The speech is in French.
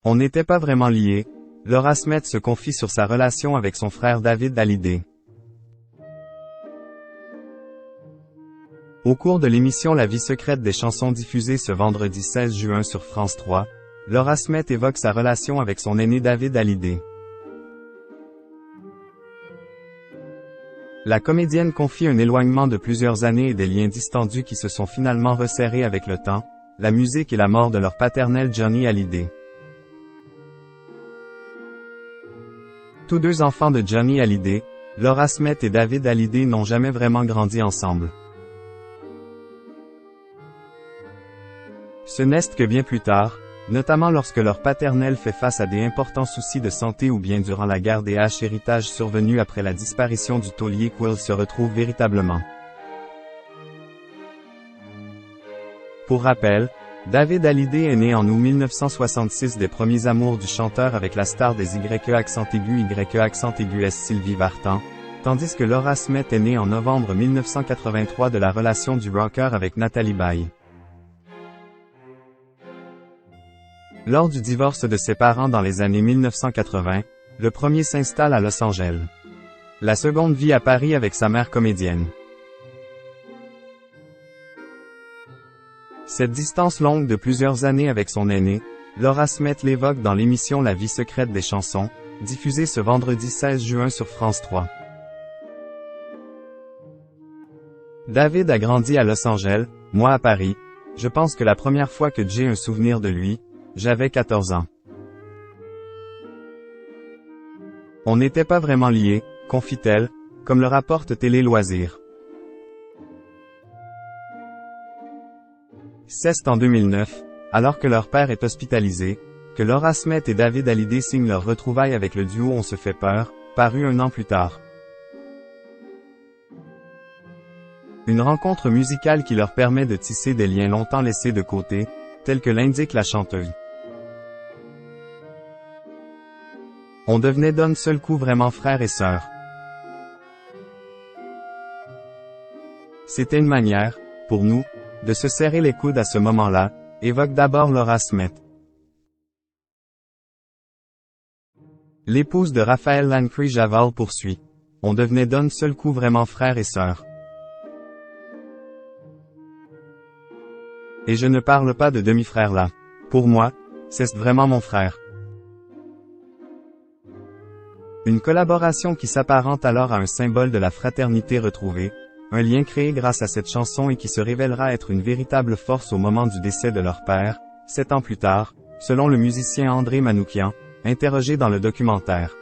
On n'était pas vraiment liés. Laura Smith se confie sur sa relation avec son frère David Hallyday. Au cours de l'émission La vie secrète des chansons diffusée ce vendredi 16 juin sur France 3, Laura Smith évoque sa relation avec son aîné David Hallyday. La comédienne confie un éloignement de plusieurs années et des liens distendus qui se sont finalement resserrés avec le temps, la musique et la mort de leur paternel Johnny Hallyday. Tous deux enfants de Johnny Hallyday, Laura Smith et David Hallyday n'ont jamais vraiment grandi ensemble. Ce n'est que bien plus tard, notamment lorsque leur paternel fait face à des importants soucis de santé ou bien durant la guerre des H héritage survenue après la disparition du taulier Quill se retrouvent véritablement. Pour rappel, David Hallyday est né en août 1966 des premiers amours du chanteur avec la star des YE S Sylvie Vartan, tandis que Laura Smith est née en novembre 1983 de la relation du rocker avec Nathalie Baye. Lors du divorce de ses parents dans les années 1980, le premier s'installe à Los Angeles. La seconde vit à Paris avec sa mère comédienne. Cette distance longue de plusieurs années avec son aîné, Laura Smith l'évoque dans l'émission La vie secrète des chansons, diffusée ce vendredi 16 juin sur France 3. David a grandi à Los Angeles, moi à Paris. Je pense que la première fois que j'ai un souvenir de lui, j'avais 14 ans. On n'était pas vraiment liés, confie-t-elle, comme le rapporte Télé Loisirs. C'est en 2009, alors que leur père est hospitalisé, que Laura Smith et David Hallyday signent leur retrouvaille avec le duo On se fait peur, paru un an plus tard. Une rencontre musicale qui leur permet de tisser des liens longtemps laissés de côté, tels que l'indique la chanteuse. On devenait d'un seul coup vraiment frères et sœurs. C'était une manière, pour nous, de se serrer les coudes à ce moment-là, évoque d'abord Laura Smith. L'épouse de Raphaël Landry Javal poursuit. On devenait d'un seul coup vraiment frères et sœurs. Et je ne parle pas de demi-frère là. Pour moi, c'est vraiment mon frère. Une collaboration qui s'apparente alors à un symbole de la fraternité retrouvée, un lien créé grâce à cette chanson et qui se révélera être une véritable force au moment du décès de leur père, 7 ans plus tard, selon le musicien André Manoukian, interrogé dans le documentaire.